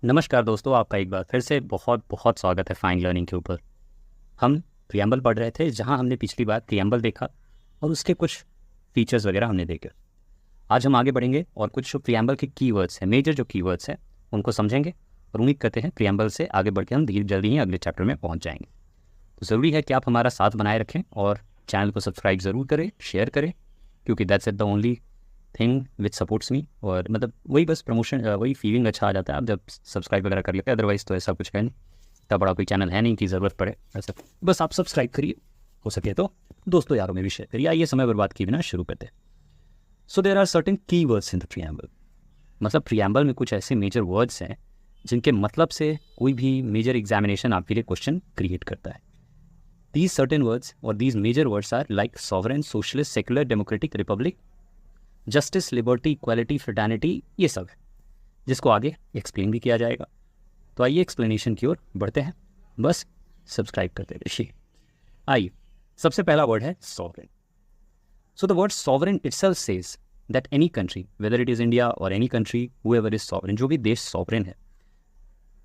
नमस्कार दोस्तों, आपका एक बार फिर से बहुत बहुत स्वागत है फाइन लर्निंग के ऊपर। हम प्रियम्बल पढ़ रहे थे, जहां हमने पिछली बार प्रियम्बल देखा और उसके कुछ फीचर्स वगैरह हमने देखे। आज हम आगे बढ़ेंगे और कुछ जो प्रियम्बल के कीवर्ड्स हैं, मेजर जो कीवर्ड्स हैं, उनको समझेंगे और उम्मीद करते हैं प्रियम्बल से आगे बढ़ के हम धीरे जल्दी ही अगले चैप्टर में पहुँच जाएंगे। तो ज़रूरी है कि आप हमारा साथ बनाए रखें और चैनल को सब्सक्राइब ज़रूर करें, शेयर करें, क्योंकि that's the only thing which supports me. और मतलब वही बस प्रमोशन, वही फीलिंग अच्छा आ जाता है आप जब सब्सक्राइब वगैरह कर लेते हैं। अदरवाइज़ तो ऐसा कुछ है नहीं, इतना बड़ा कोई चैनल है नहीं कि ज़रूरत पड़े ऐसा। बस आप सब्सक्राइब करिए, हो सके तो दोस्तों यारों में भी शेयर करिए। आइए समय बर्बाद किए बिना शुरू करते हैं। सो देयर आर सर्टेन की वर्ड्स इन द प्रियम्बल। मतलब प्रियम्बल में कुछ ऐसे मेजर वर्ड्स हैं जिनके मतलब से कोई भी मेजर एग्जामिनेशन आपके लिए क्वेश्चन क्रिएट करता है। दीज सर्टेन वर्ड्स और these major words are like sovereign, socialist, secular, democratic, republic, justice, liberty, equality, fraternity, ये सब है जिसको आगे एक्सप्लेन भी किया जाएगा। तो आइए एक्सप्लेनेशन की ओर बढ़ते हैं, बस सब्सक्राइब करते रहिए। आइए, सबसे पहला वर्ड है sovereign. So the word sovereign itself says that any country, whether it is India or any country, whoever is sovereign, जो भी देश सॉवरेन है,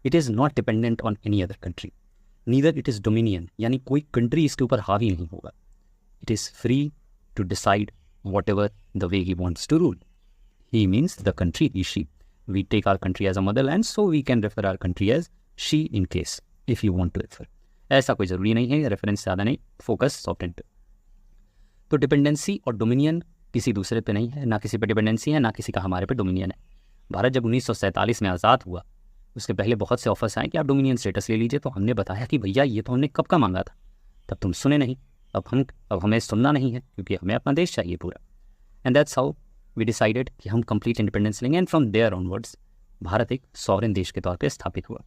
it is not dependent on any other country, neither it is dominion, यानी कोई country इसके ऊपर हावी नहीं होगा। It is free to decide whatever the way he wants to rule. He means the country is she. We take our country as a motherland, so we can refer our country as she in case if you want to refer. ऐसा कोई ज़रूरी नहीं है, reference ज़्यादा नहीं, focus sovereign पे। तो dependency और डोमिनियन किसी दूसरे पे नहीं है, ना किसी पे डिपेंडेंसी है, ना किसी का हमारे पे डोमिनियन है। भारत जब 1947 में आज़ाद हुआ, उसके पहले बहुत से ऑफर्स आए कि आप डोमिनियन स्टेटस ले लीजिए। तो हमने बताया कि भैया ये तो हमने कब का मांगा था, तब तुम सुने नहीं। अब हमें सुनना नहीं है, क्योंकि हमें अपना देश चाहिए पूरा। And that's how we decided कि हम कंप्लीट इंडिपेंडेंस लेंगे। And from there onwards Bharat एक सॉवरेन देश के तौर पे स्थापित हुआ।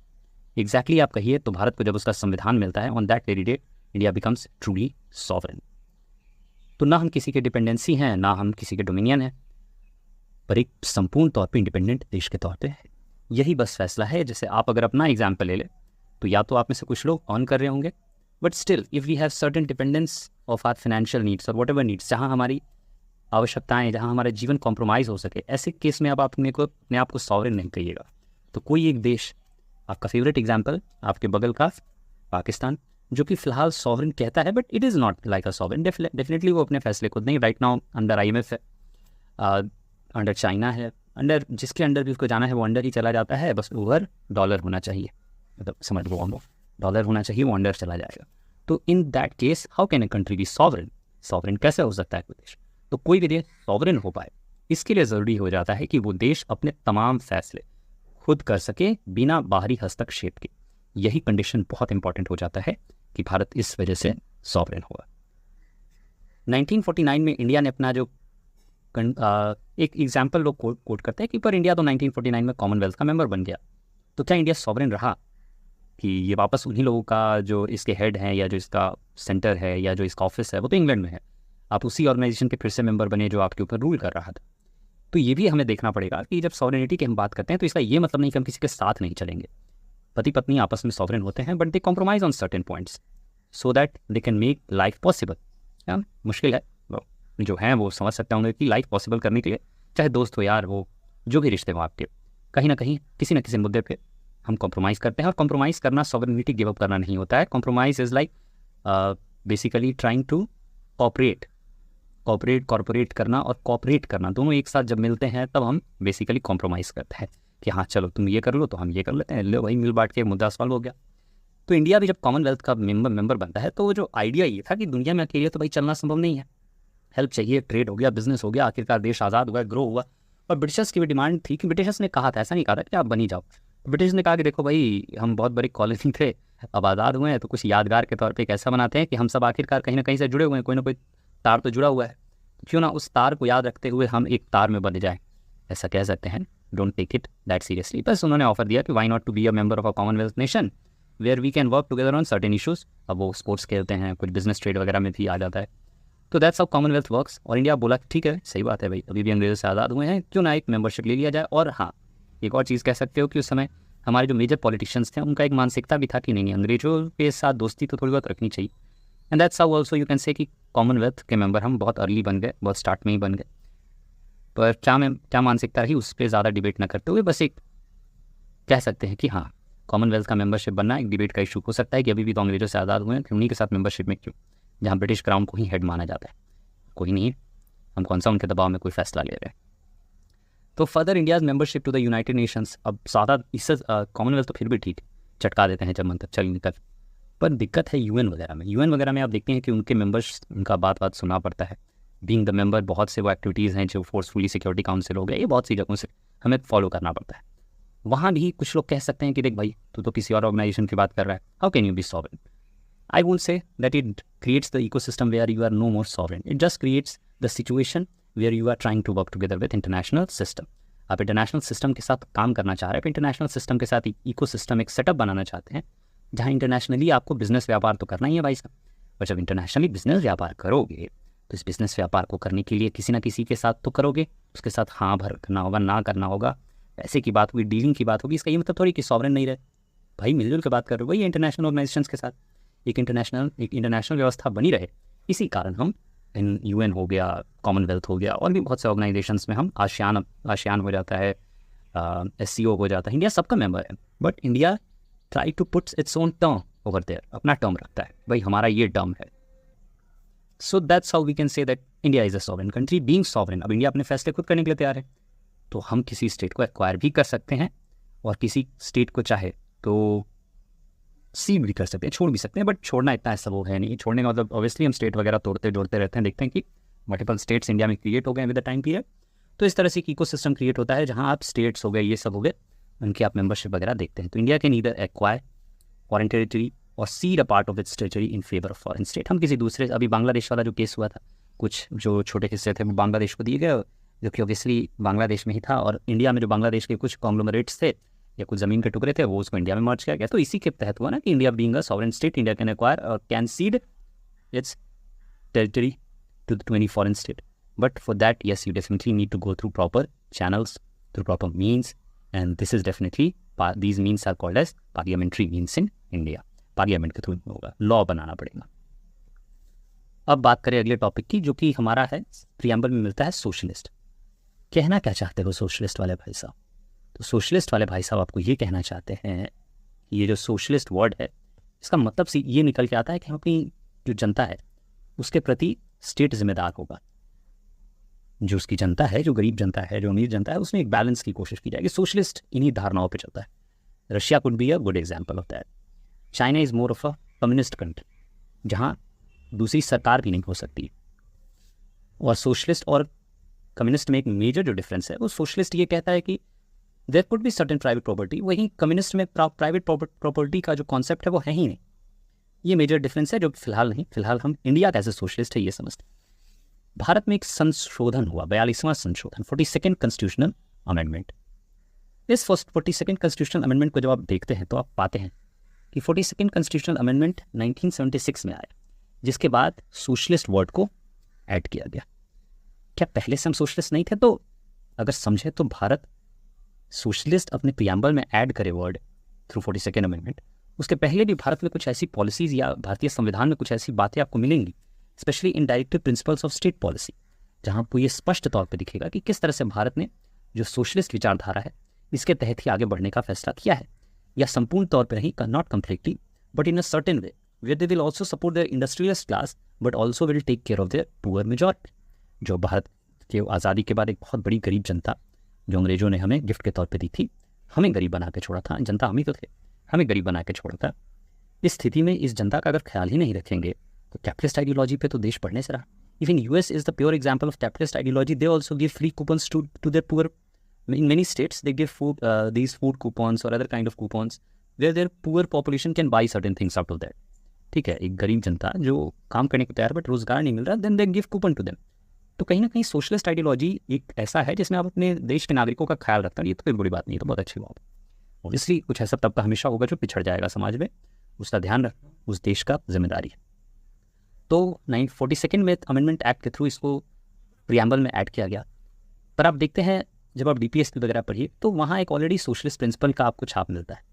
एग्जैक्टली आप कहिए तो भारत को जब उसका संविधान मिलता है, on that very date India becomes truly sovereign. तो ना हम किसी के डिपेंडेंसी हैं, ना हम किसी के डोमिनियन हैं, पर एक संपूर्ण तौर पे इंडिपेंडेंट देश के तौर पे है। यही बस फैसला है। जैसे आप अगर अपना एग्जाम्पल ले लें, तो या तो आप में से कुछ लोग ऑन कर रहे होंगे, but still if we have certain dependence of our financial needs और वट एवर नीड्स, जहाँ हमारी आवश्यकताएं, जहाँ हमारा जीवन कॉम्प्रोमाइज़ हो सके, ऐसे केस में अब आप अपने आप को सॉवरेन नहीं कहिएगा। तो कोई एक देश, आपका फेवरेट एग्जाम्पल आपके बगल का पाकिस्तान, जो कि फिलहाल सॉवरेन कहता है, but it is not like a sovereign. Definitely वो अपने फैसले खुद नहीं, राइट नाउ अंडर IMF है, अंडर चाइना है, अंडर जिसके अंडर भी उसको जाना है वो अंडर ही चला जाता है। बस ओवर डॉलर होना चाहिए, मतलब समझ लो डॉलर होना चाहिए, वो अंडर चला जाएगा। तो in that case how can a country be sovereign? Sovereign कैसे हो सकता है कोई देश? तो कोई भी देश सॉवरेन हो पाए, इसके लिए ज़रूरी हो जाता है कि वो देश अपने तमाम फैसले खुद कर सके बिना बाहरी हस्तक्षेप के। यही कंडीशन बहुत इंपॉर्टेंट हो जाता है कि भारत इस वजह से सॉवरेन हुआ। 1949 में इंडिया ने अपना जो एक एग्जाम्पल लोग कोट करते हैं कि पर इंडिया तो 1949 में कॉमनवेल्थ का मेंबर बन गया, तो क्या इंडिया सॉवरेन रहा? कि ये वापस उन्हीं लोगों का जो इसके हेड हैं, या जो इसका सेंटर है, या जो इसका ऑफिस है, वो तो इंग्लैंड में है। आप उसी ऑर्गेनाइजेशन के फिर से मेंबर बने जो आपके ऊपर रूल कर रहा था। तो ये भी हमें देखना पड़ेगा कि जब सॉवरेनिटी की हम बात करते हैं, तो इसका ये मतलब नहीं कि हम किसी के साथ नहीं चलेंगे। पति पत्नी आपस में सॉवरेन होते हैं, but they compromise on certain points so that they can make life possible. मुश्किल है, जो हैं वो समझ सकते होंगे कि लाइफ पॉसिबल करने के लिए, चाहे दोस्त हो, यार हो, जो भी रिश्ते हो आपके, कहीं ना कहीं किसी न किसी मुद्दे पे हम कॉम्प्रोमाइज़ करते हैं। और कॉम्प्रोमाइज़ करना सॉवरेनिटी गिव अप करना नहीं होता है। Compromise is like basically trying to corporate करना और कॉपरेट करना, दोनों एक साथ जब मिलते हैं तब हम बेसिकली कॉम्प्रोमाइज़ करते हैं कि हाँ चलो तुम ये कर लो तो हम ये कर लेते हैं, लो वही मिल बांट के मुद्दा सॉल्व हो गया। तो इंडिया भी जब कॉमनवेल्थ का मेंबर बनता है, तो जो आइडिया ये था कि दुनिया में अकेले तो भाई चलना संभव नहीं है, हेल्प चाहिए, ट्रेड हो गया, बिजनेस हो गया, आखिरकार देश आज़ाद हुआ, ग्रो हुआ। और ब्रिटिशर्स की भी डिमांड थी कि ब्रिटिशर्स ने कहा था, ऐसा नहीं कहा था कि आप बनी जाओ। ब्रिटिश ने कहा कि देखो भाई, हम बहुत बड़ी कॉलोनी थे, अब आज़ाद हुए हैं, तो कुछ यादगार के तौर पे एक ऐसा बनाते हैं कि हम सब आखिरकार कहीं ना कहीं से जुड़े हुए हैं, कोई ना कोई तार तो जुड़ा हुआ है, तो क्यों ना उस तार को याद रखते हुए हम एक तार में बन जाएं, ऐसा कह सकते हैं। Don't take it that seriously. बस उन्होंने ऑफर दिया कि why not to be a member of a Commonwealth nation where we can work together on certain issues. अब वो स्पोर्ट्स खेलते हैं, कुछ बिजनेस ट्रेड वगैरह में भी आ जाता है। तो दैट्स हाउ कॉमनवेल्थ वर्क्स। और इंडिया बोला ठीक है, सही बात है भाई, अभी भी अंग्रेज़ों से आज़ाद हुए हैं, क्यों ना एक मेंबरशिप ले लिया जाए। और हाँ, एक और चीज़ कह सकते हो कि उस समय हमारे जो मेजर पॉलिटिशियंस थे, उनका एक मानसिकता भी था कि नहीं, अंग्रेजों के साथ दोस्ती तो थोड़ी बहुत रखनी चाहिए। And that's how also you can say कि कॉमनवेल्थ के मेंबर हम बहुत अर्ली बन गए, बहुत स्टार्ट में ही बन गए। पर क्या मानसिकता रही, उस पर ज़्यादा डिबेट ना करते हुए बस एक कह सकते हैं कि हाँ, कॉमनवेल्थ का मेंबरशिप बनना एक डिबेट का इशू हो सकता है कि अभी भी तो अंग्रेजों से आज़ाद हुए हैं, कि उन्हीं के साथ मेंबरशिप में क्यों, जहाँ ब्रिटिश क्राउन को ही हेड माना जाता है। कोई नहीं, हम कौन सा उनके दबाव में कोई फैसला ले रहे हैं। तो further India's membership to the United Nations, अब ज़्यादा इससे कॉमनवेल्थ तो फिर भी ठीक चटका देते हैं जब मन तक चल निकल, पर दिक्कत है यूएन वगैरह में। यूएन वगैरह में आप देखते हैं कि उनके मेंबर्स, उनका बात सुनना पड़ता है। बीइंग द मेंबर, बहुत से वो एक्टिविटीज़ हैं जो फोर्सफुली सिक्योरिटी काउंसिल हो गया, ये बहुत सी जगहों से हमें फॉलो करना पड़ता है। वहाँ भी कुछ लोग कह सकते हैं कि देख भाई, तू तो किसी और ऑर्गेनाइजेशन की बात कर रहा है, how can you be sovereign. I won't say that it creates the ecosystem where you are no more sovereign. It just creates the situation where you are trying to work together with international system. आप international system के साथ काम करना चाह रहे हैं, international system के साथ इकोसिस्टम एक सेटअप बनाना चाहते हैं जहाँ इंटरनेशनली आपको बिजनेस व्यापार तो करना ही है भाई साहब। और जब इंटरनेशनली बिजनेस व्यापार करोगे तो इस बिजनेस व्यापार को करने के लिए किसी ना किसी के साथ तो करोगे, उसके साथ हाँ भर करना होगा, ना करना होगा, पैसे की बात होगी, डीलिंग की बात होगी। इसका ये मतलब थोड़ी कि सॉवरेन नहीं रहे भाई, मिलजुल के बात कर रहे हो भाई इंटरनेशनल ऑर्गेनाइजेशंस के साथ, एक इंटरनेशनल व्यवस्था बनी रहे। इसी कारण हम इन यूएन हो गया, कॉमनवेल्थ हो गया, और भी बहुत से ऑर्गेनाइजेशंस में हम आसियान हो जाता है, SCO हो जाता है, इंडिया सबका मेंबर है। But India try to puts its own term over there, अपना टर्म रखता है, भाई हमारा ये टर्म है। So that's how we can say that India is a sovereign country being sovereign. अब इंडिया अपने फैसले खुद करने के लिए तैयार है, तो हम किसी स्टेट को एक्वायर भी कर सकते हैं और किसी स्टेट को चाहे तो सीड भी कर सकते हैं, छोड़ भी सकते हैं। बट छोड़ना इतना ऐसा वो है नहीं, छोड़ने का मतलब ऑब्वियसली हम स्टेट वगैरह तोड़ते जोड़ते रहते हैं, देखते हैं कि मल्टीपल स्टेट्स इंडिया में क्रिएट हो गए विद द टाइम पीरियड। तो इस तरह से एक इकोसिस्टम क्रिएट होता है जहाँ आप स्टेट्स हो गए, ये सब हो गए, उनकी आप मेंबरशिप वगैरह देखते हैं। तो India can either acquire foreign territory or cede a part of its territory in favour of foreign state. हम किसी दूसरे, अभी बांग्लादेश वाला जो केस हुआ था, कुछ जो छोटे हिस्से थे वो बांग्लादेश को दिए गए, जो कि ऑब्वियसली बांग्लादेश में ही था, और इंडिया में जो बांग्लादेश के कुछ कॉन्ग्लोमरेट्स थे या कुछ ज़मीन के टुकड़े थे वो उसको इंडिया में मर्ज किया गया। तो इसी के तहत हुआ ना कि India being a sovereign state, India can acquire or can cede its territory to any foreign state. But for that, yes, you definitely need to go through proper channels, through proper means, and this is definitely, these means are called as parliamentary means in India. Parliament के through होगा, law बनाना पड़ेगा। अब बात करें अगले topic की, जो कि हमारा है प्रियम्बल में मिलता है सोशलिस्ट। कहना क्या चाहते हो सोशलिस्ट वाले भाई साहब? तो सोशलिस्ट वाले भाई साहब आपको ये कहना चाहते हैं, ये जो सोशलिस्ट वर्ड है इसका मतलब ये निकल के आता है कि हम अपनी जो जनता है उसके प्रति स्टेट जिम्मेदार होगा। जो उसकी जनता है, जो गरीब जनता है, जो अमीर जनता है, उसमें एक बैलेंस की कोशिश की जाएगी। सोशलिस्ट इन्हीं धारणाओं पे चलता है। Russia could be a good example of that. China is more of a communist country, जहाँ दूसरी सरकार भी नहीं हो सकती। और सोशलिस्ट और कम्युनिस्ट में एक मेजर जो डिफरेंस है, वो सोशलिस्ट ये कहता है कि there could be certain private property, वहीं कम्युनिस्ट में प्राइवेट प्रॉपर्टी का जो कॉन्सेप्ट है वो है ही नहीं। ये मेजर डिफरेंस है जो फिलहाल हम इंडिया कैसे सोशलिस्ट है ये समझते हैं। भारत में एक संशोधन हुआ, 42वां संशोधन, 42nd कॉन्स्टिट्यूशनल अमेंडमेंट। इस 42nd कॉन्स्टिट्यूशनल अमेंडमेंट को जब आप देखते हैं तो आप पाते हैं कि 42nd कॉन्स्टिट्यूशनल अमेंडमेंट 1976 में आया, जिसके बाद सोशलिस्ट वर्ड को ऐड किया गया। क्या पहले से हम सोशलिस्ट नहीं थे? तो अगर समझे तो भारत सोशलिस्ट अपने प्रियम्बल में ऐड करे वर्ड थ्रू 42nd अमेंडमेंट, उसके पहले भी भारत में कुछ ऐसी पॉलिसीज़ या भारतीय संविधान में कुछ ऐसी बातें आपको मिलेंगी, specially in directive principles of state policy, जहाँ आपको ये स्पष्ट तौर पे दिखेगा कि किस तरह से भारत ने जो सोशलिस्ट विचारधारा है इसके तहत ही आगे बढ़ने का फैसला किया है, या संपूर्ण तौर पर नहीं, not completely but in a certain way where they will also support their industrialist class but also will take care of their poor majority. जो भारत के आज़ादी के बाद एक बहुत बड़ी गरीब जनता जो अंग्रेजों ने हमें गिफ्ट के तौर पर दी थी, हमें गरीब बना के छोड़ा था, जनता हम ही तो थे, हमें गरीब बना के छोड़ा था। इस स्थिति में इस जनता का अगर ख्याल ही नहीं रखेंगे तो कैपिटलिस्ट आइडियोलॉजी पे तो देश बढ़ने से रहा। Even US is the pure example of capitalist ideology. They also give free coupons to their poor. In many states they give these food coupons or other kind of coupons where their poor population can buy certain things out of that. ठीक है, एक गरीब जनता जो काम करने को तैयार but रोजगार नहीं मिल रहा, then they give coupon to them. तो कहीं ना कहीं सोशलिस्ट आइडियोलॉजी एक ऐसा है जिसमें आप अपने देश के नागरिकों का ख्याल रखते हैं। ये तो कोई बुरी बात नहीं है, तो बहुत अच्छी बात है। ऑब्वियसली कुछ ऐसा तबका हमेशा होगा जो पिछड़ जाएगा समाज में, उसका ध्यान रखना उस देश का जिम्मेदारी है। तो 42nd में अमेंडमेंट एक्ट के थ्रू इसको प्रियम्बल में ऐड किया गया। पर आप देखते हैं जब आप DPSP वगैरह पढ़िए तो वहाँ एक ऑलरेडी सोशलिस्ट प्रिंसिपल का आपको छाप मिलता है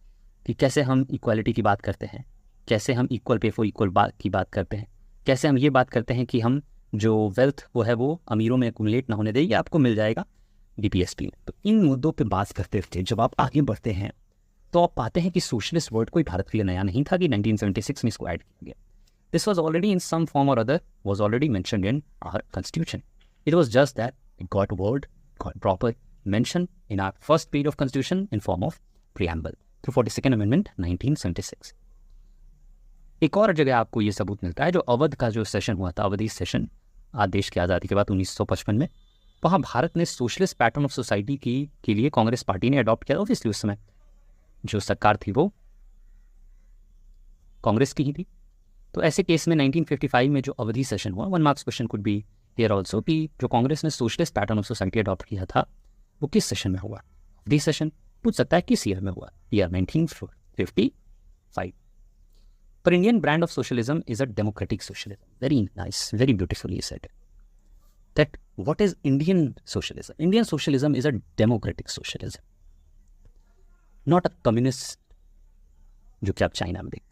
कि कैसे हम इक्वालिटी की बात करते हैं, कैसे हम इक्वल पे फॉर इक्वल की बात करते हैं, कैसे हम ये बात करते हैं कि हम जो वेल्थ वो है वो अमीरों में एक्यूमुलेट ना होने दें, ये आपको मिल जाएगा DPSP में। तो इन मुद्दों पे बात करते हुए जब आप आगे बढ़ते हैं तो आप पाते हैं कि सोशलिस्ट वर्ड कोई भारत के लिए नया नहीं था कि 1976 में इसको ऐड किया गया. This was already in some form or other was already mentioned in our constitution. It was just that it got proper mention in our first page of constitution in form of preamble through 42nd Amendment 1976. एक और जगह आपको ये सबूत मिलता है, जो अवध का जो सेशन हुआ था, अवधि सेशन देश की आज़ादी के बाद 1955 में, वहाँ भारत ने सोशलिस्ट पैटर्न ऑफ सोसाइटी के लिए कांग्रेस पार्टी ने अडॉप्ट किया. ऑब्वियसली उस समय जो सरकार थी वो कांग्रेस की ही थी. तो ऐसे केस में 1955 में जो अवधि सेशन हुआ, 1 marks question could be here also, कि जो कांग्रेस ने socialist pattern of society adopt किया था वो किस सेशन में हुआ. अवधि सेशन पूछ सकता है किस ईयर में हुआ, ईयर 1955. पर Indian brand of socialism is a democratic socialism. Very nice, very beautifully said that what is Indian socialism. Indian socialism is a democratic socialism, not a communist जो कि आप चाइना में देखते हैं,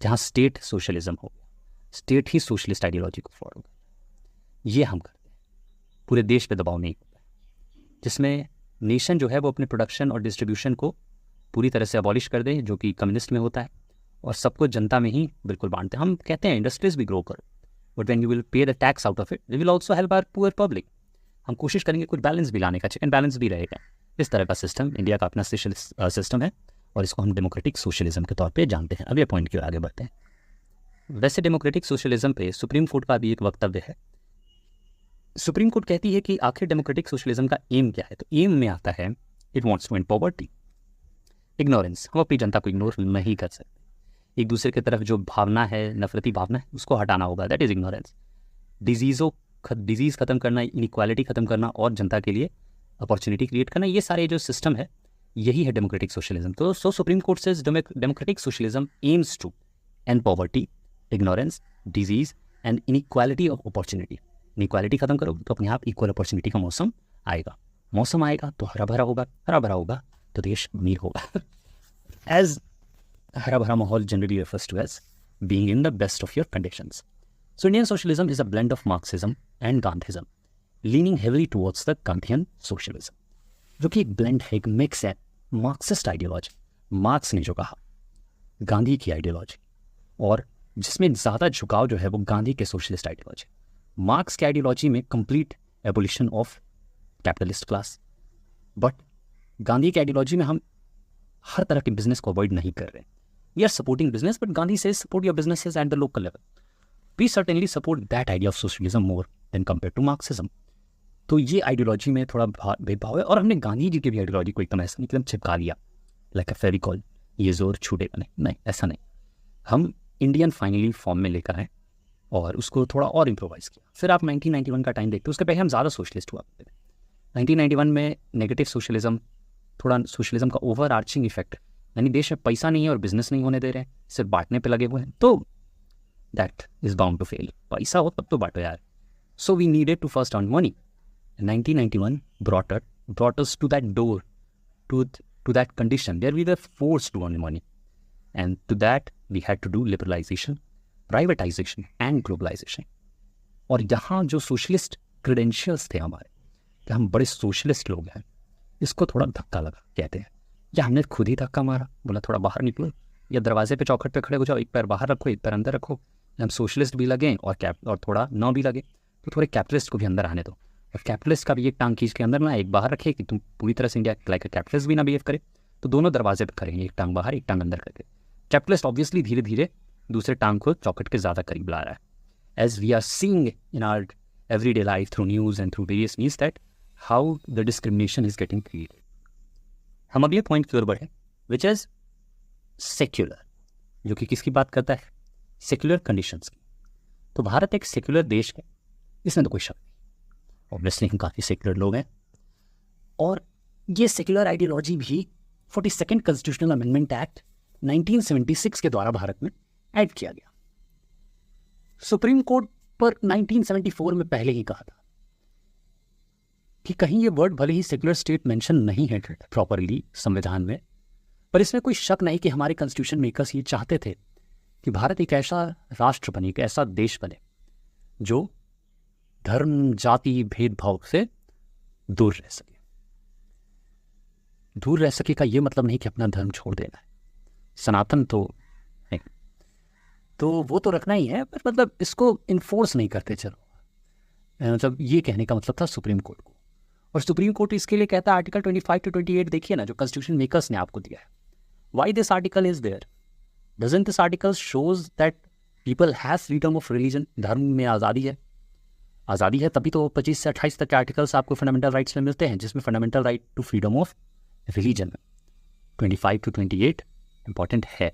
जहाँ स्टेट सोशलिज्म हो गया, स्टेट ही socialist ideology को फॉलो कर. ये हम करते हैं, पूरे देश पे दबाव नहीं होता है, जिसमें नेशन जो है वो अपने प्रोडक्शन और डिस्ट्रीब्यूशन को पूरी तरह से अबॉलिश कर दे, जो कि कम्युनिस्ट में होता है, और सबको जनता में ही बिल्कुल बांटते हैं. हम कहते हैं इंडस्ट्रीज भी ग्रो करो, but when you will pay the tax out of it, we will also help our poor public. हम कोशिश करेंगे कुछ बैलेंस भी लाने का, चेक एंड बैलेंस भी रहेगा. इस तरह का सिस्टम इंडिया का अपना सिस्टम है, और इसको हम डेमोक्रेटिक सोशलिज्म के तौर पे जानते हैं. अब ये पॉइंट की ओर आगे बढ़ते हैं. वैसे डेमोक्रेटिक सोशलिज्म पे सुप्रीम कोर्ट का भी एक वक्तव्य है. सुप्रीम कोर्ट कहती है कि आखिर डेमोक्रेटिक सोशलिज्म का एम क्या है. तो एम में आता है it wants to end poverty, ignorance. हम अपनी जनता को इग्नोर नहीं कर सकते. एक दूसरे की तरफ जो भावना है, नफरती भावना है, उसको हटाना होगा. That is ignorance. डिजीज़ खत्म करना, इनइक्वालिटी खत्म करना, और जनता के लिए अपॉर्चुनिटी क्रिएट करना, ये सारे जो सिस्टम है यही है डेमोक्रेटिक सोशलिज्म. तो सुप्रीम कोर्ट से democratic socialism aims to end poverty, ignorance, disease and inequality of opportunity. Inequality खत्म करो तो अपने आप इक्वल अपॉर्चुनिटी का मौसम आएगा. मौसम आएगा तो हरा भरा होगा, हरा भरा होगा तो देश अमीर होगा. एज हरा भरा माहौल generally refers to as being in the best of your conditions. So Indian socialism is a blend of Marxism and Gandhism, leaning heavily towards the Gandhian socialism, जो कि एक ब्लेंड है, एक मिक्स है. मार्क्सिस्ट आइडियोलॉजी, मार्क्स ने जो कहा, गांधी की आइडियोलॉजी, और जिसमें ज़्यादा झुकाव जो है वो गांधी के सोशलिस्ट आइडियोलॉजी. मार्क्स की आइडियोलॉजी में complete abolition of capitalist class, but Gandhi की आइडियोलॉजी में हम हर तरह के बिजनेस को अवॉइड नहीं कर रहे. We are supporting business, but Gandhi says support your businesses at the local level. We certainly support that idea of socialism more than compare to Marxism. तो ये आइडियोलॉजी में थोड़ा भेदभाव है, और हमने गांधी जी की भी आइडियोलॉजी को एकदम ऐसा एकदम चिपका लिया, लाइक अ फेविकॉल, ये जोर छूटेगा नहीं, ऐसा नहीं. हम इंडियन फाइनली फॉर्म में लेकर आए और उसको थोड़ा और इम्प्रोवाइज़ किया. फिर आप 1991 का टाइम देखते हो, उसके पहले हम ज़्यादा सोशलिस्ट हुआ करते थे. 1991 में नेगेटिव सोशलिज्म, थोड़ा सोशलिज्म का ओवर आर्चिंग इफेक्ट, यानी देश में पैसा नहीं है और बिजनेस नहीं होने दे रहे हैं, सिर्फ बांटने पे लगे हुए हैं, तो that is bound to fail. पैसा हो तब तो बांटो यार. So we needed to first earn money. 1991 brought us to that door, to that condition where we were forced to earn money, and to that we had to do liberalization, privatization and globalization. और यहाँ जो socialist credentials थे हमारे, कि हम बड़े socialist लोग हैं, इसको थोड़ा धक्का लगा, कहते हैं, या हमने खुद ही धक्का मारा, बोला थोड़ा बाहर निकलो, या दरवाजे पे चौखट पे खड़े हो जाओ, एक पैर बाहर रखो एक पैर अंदर रखो. हम सोशलिस्ट भी लगे और थोड़ा न भी लगे, तो थोड़े कैपिटलिस्ट को भी अंदर आने दो, और कैपिटलिस्ट का भी एक टांग खींच के अंदर ना एक बाहर रखे, कि तुम पूरी तरह से इंडिया लाइक कैपिटलिस्ट भी ना बिहेव करे. तो दोनों दरवाजे पे करेंगे, एक टांग बाहर एक टांग अंदर करके. कैपिटलिस्ट ऑब्वियसली धीरे धीरे दूसरे टांग को चौखट के ज़्यादा करीब ला रहा है. As we are seeing in our everyday life through news and through various means that how the discrimination is getting created. हम अब ये पॉइंट की ओर बढ़े, विच इज सेक्युलर, जो कि किसकी बात करता है, सेक्युलर कंडीशंस की. तो भारत एक सेक्युलर देश है, इसमें तो कोई शक नहीं. ऑब्वियसली हम काफ़ी सेक्युलर लोग हैं, और ये सेक्युलर आइडियोलॉजी भी 42nd कॉन्स्टिट्यूशनल अमेंडमेंट एक्ट 1976 के द्वारा भारत में ऐड किया गया. सुप्रीम कोर्ट पर 1974 में पहले ही कहा था कि कहीं ये वर्ड भले ही सेक्युलर स्टेट मेंशन नहीं है प्रॉपरली संविधान में, पर इसमें कोई शक नहीं कि हमारे कॉन्स्टिट्यूशन मेकर्स ये चाहते थे कि भारत एक ऐसा राष्ट्र बने, एक ऐसा देश बने जो धर्म जाति भेदभाव से दूर रह सके. दूर रह सके का ये मतलब नहीं कि अपना धर्म छोड़ देना है, सनातन तो है, तो वो तो रखना ही है, पर मतलब इसको इन्फोर्स नहीं करते। चलो मतलब ये कहने का मतलब था सुप्रीम कोर्ट को, और सुप्रीम कोर्ट इसके लिए कहता है आर्टिकल 25 to 28 देखिए ना, जो कॉन्स्टिट्यूशन मेकर्स ने आपको दिया है। Why this article is there? Doesn't this article shows that people have freedom of religion? धर्म में आज़ादी है, आज़ादी है तभी तो 25 से 28 तक के आर्टिकल्स आपको फंडामेंटल राइट्स में मिलते हैं, जिसमें fundamental right to freedom of religion 25 to 28 important है,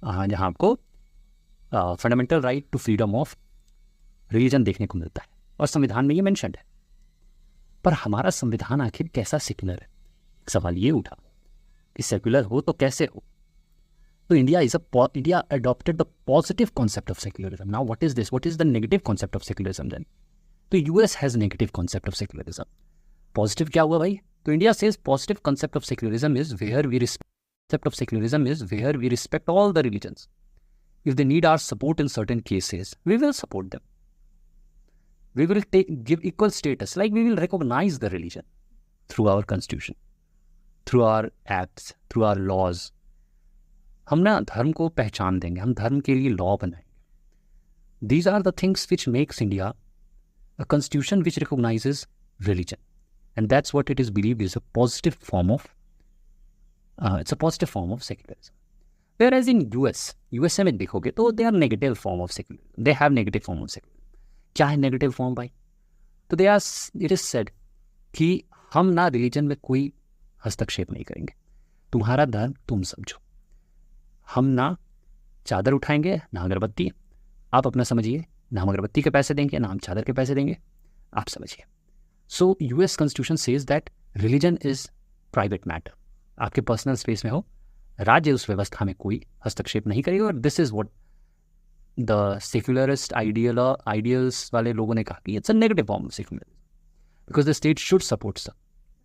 जहाँ आपको fundamental right to freedom of religion देखने को मिलता है, और संविधान में ये मेंशन्ड है। पर हमारा संविधान आखिर कैसा सेक्युलर है? सवाल ये उठा कि सेक्युलर हो तो कैसे हो? तो India adopted the positive concept of secularism. Now what is this? What is the negative concept of secularism then? तो US has negative concept of secularism. Positive क्या हुआ भाई? तो India says positive concept of secularism is where we respect all the religions. If they need our support in certain cases, we will support them. We will give equal status, like we will recognize the religion through our constitution, through our acts, through our laws. हम ना धर्म को पहचान देंगे, हम धर्म के लिए लॉ बनाएंगे। These are the things which makes India a constitution which recognizes religion, and that's what it is believed is a positive form of secularism. Whereas in USA में देखोगे तो they are negative form of secularism. They have negative form of secularism. क्या है negative form भाई? तो it is said कि हम ना रिलीजन में कोई हस्तक्षेप नहीं करेंगे, तुम्हारा धर्म तुम समझो, हम ना चादर उठाएंगे ना अगरबत्ती, आप अपना समझिए, ना हम अगरबत्ती के पैसे देंगे ना हम चादर के पैसे देंगे, आप समझिए। सो US constitution says that religion is private matter, आपके पर्सनल स्पेस में हो, राज्य उस व्यवस्था में कोई हस्तक्षेप नहीं करेगा। और this is what the secularist ideals वाले लोगों ने कहा कि it's a negative form of secularism, because the state should support some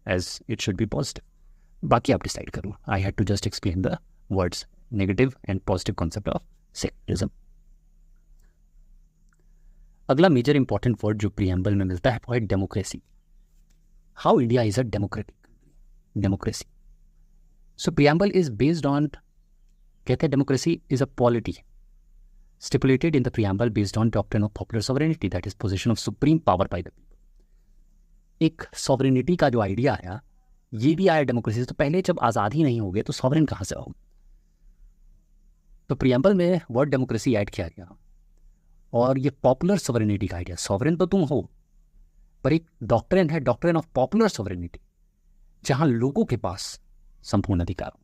as it should be positive. बाकी आप डिसाइड करो, I had to just explain the words negative and positive concept of secularism. अगला major important word जो preamble में मिलता है वो है democracy. How India is a democracy. So preamble is based on, कहते हैं democracy is a polity stipulated in the preamble based on doctrine of popular sovereignty, that is possession of supreme power by the people। एक sovereignty का जो idea आया, ये भी आया democracy से। तो पहले जब आज़ादी नहीं होगे तो सॉवरेन कहाँ से होगा? तो प्रीएम्बल में वर्ड डेमोक्रेसी ऐड किया गया, और ये पॉपुलर सॉवरेनिटी का आइडिया, सॉवरेन तो तुम हो पर एक डॉक्ट्रिन है, डॉक्ट्रिन ऑफ पॉपुलर सॉवरेनिटी, जहां लोगों के पास संपूर्ण अधिकार हो।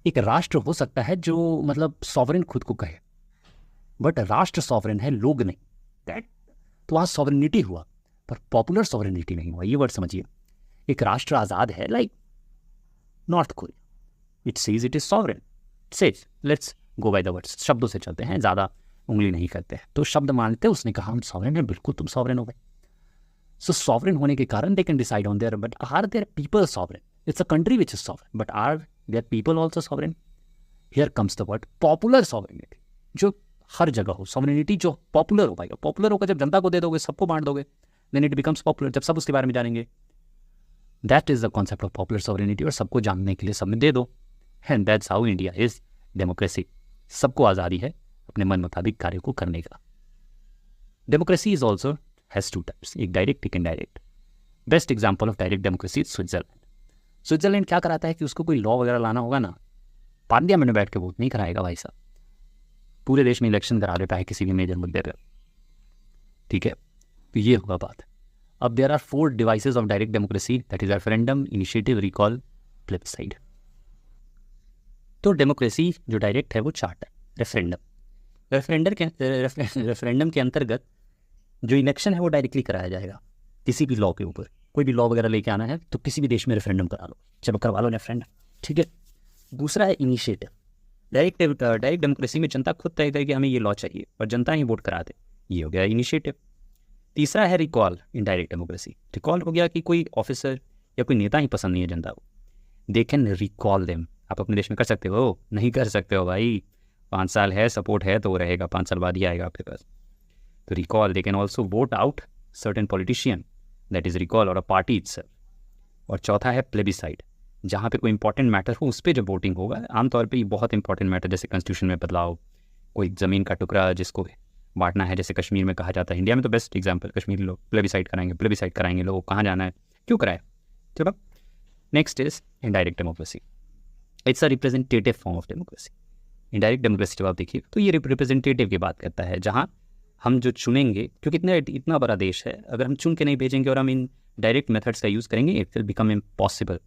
एक राष्ट्र हो सकता है जो मतलब सॉवरेन खुद को कहे, बट राष्ट्र सॉवरेन है, लोग नहीं, दैट तो वहां सॉवरेनिटी हुआ, पर पॉपुलर सॉवरेनिटी नहीं हुआ। ये वर्ड समझिए, एक राष्ट्र आजाद है, like north Korea, it says it is sovereign, says let's go by the words, शब्दों से चलते हैं, ज़्यादा उंगली नहीं करते हैं, तो शब्द मानते हैं। उसने कहा हम सॉवरेन हैं, बिल्कुल तुम सॉवरेन हो गए। सो सॉवरेन होने के कारण they can decide on their, but are their people sovereign? It's a country which is sovereign, but are their people also sovereign? Here comes the word popular sovereignty, जो हर जगह हो, सॉवरेनिटी जो पॉपुलर हो पाएगा। पॉपुलर होगा जब जनता को दे दोगे, सबको बांट दोगे, देन इट बिकम्स पॉपुलर, जब सब उसके बारे में जानेंगे। That is the concept of popular sovereignty, और सबको जानने के लिए सब में दे दो, and that's how India is democracy. सबको आज़ादी है अपने मन मुताबिक कार्य को करने का। Democracy is also has two types, एक डायरेक्ट एक indirect. Best example of direct democracy is Switzerland. Switzerland क्या कराता है कि उसको कोई लॉ वगैरह लाना होगा ना, पार्लियामेंट में बैठ के वोट नहीं कराएगा भाई साहब, पूरे देश में इलेक्शन करा देता है किसी भी मेजर मुद्दे पर, ठीक है। तो ये होगा बात। अब there are 4 devices of direct democracy, that is referendum, initiative, recall, plebiscite. तो डेमोक्रेसी जो डायरेक्ट है वो 4 है। रेफरेंडम के अंतर्गत जो इलेक्शन है वो डायरेक्टली कराया जाएगा किसी भी लॉ के ऊपर। कोई भी लॉ वगैरह लेके आना है तो किसी भी देश में रेफरेंडम करा लो, चलो करवा लो रेफरेंडम, ठीक है। दूसरा है इनिशिएटिव। डायरेक्ट डेमोक्रेसी में जनता खुद तय करे कि हमें ये लॉ चाहिए और जनता ही वोट करा दे, ये हो गया इनिशिएटिव। तीसरा है recall. In direct democracy recall हो गया कि कोई ऑफिसर या कोई नेता ही पसंद नहीं है जनता को, दे कैन रिकॉल देम। आप अपने देश में कर सकते हो? नहीं कर सकते हो भाई, 5 साल है, सपोर्ट है तो वो रहेगा, 5 साल बाद ही आएगा आपके पास। तो recall, they can also vote out certain politician, that is recall, और अ पार्टी इटसेल्फ। और चौथा है प्लेबिसाइड। जहाँ पे कोई इंपॉर्टेंट मैटर हो उस पर जब वोटिंग होगा, आमतौर पे ये बहुत इंपॉर्टेंट मैटर जैसे कॉन्स्टिट्यूशन में बदलाव, कोई ज़मीन का टुकड़ा जिसको बांटना है, जैसे कश्मीर में कहा जाता है, इंडिया में तो बेस्ट एग्जाम्पल, कश्मीरी लोग प्लेबिसाइड कराएंगे, लोग कहाँ जाना है, क्यों कराए, चलो। Next is indirect democracy. It's a representative form of democracy. Indirect democracy जब आप देखिए तो ये रिप्रेजेंटेटिव की बात करता है, जहाँ हम जो चुनेंगे, क्योंकि इतना बड़ा देश है, अगर हम चुन के नहीं भेजेंगे और हम इन डायरेक्ट मेथड्स का यूज़ करेंगे, it will become impossible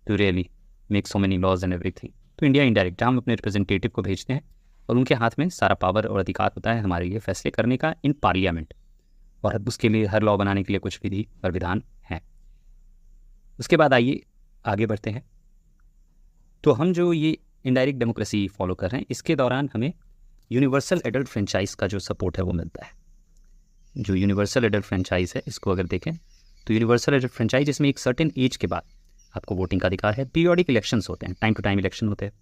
to really make so many laws and everything. तो इंडिया इनडायरेक्ट, जहाँ हम अपने रिप्रेजेंटेटिव को भेजते हैं और उनके हाथ में सारा पावर और अधिकार होता है हमारे लिए फैसले करने का इन पार्लियामेंट, और उसके लिए हर लॉ बनाने के लिए कुछ विधि और विधान हैं। उसके बाद आइए आगे बढ़ते हैं। तो हम जो ये इनडायरेक्ट डेमोक्रेसी फॉलो कर रहे हैं, इसके दौरान हमें यूनिवर्सल एडल्ट फ्रेंचाइज का जो सपोर्ट है वो मिलता है। जो यूनिवर्सल एडल्ट फ्रेंचाइज है, इसको अगर देखें तो यूनिवर्सल एडल्ट फ्रेंचाइज, इसमें एक सर्टेन एज के बाद आपको वोटिंग का अधिकार है। पीरियोडिक इलेक्शंस होते हैं, टाइम टू टाइम इलेक्शन होते हैं।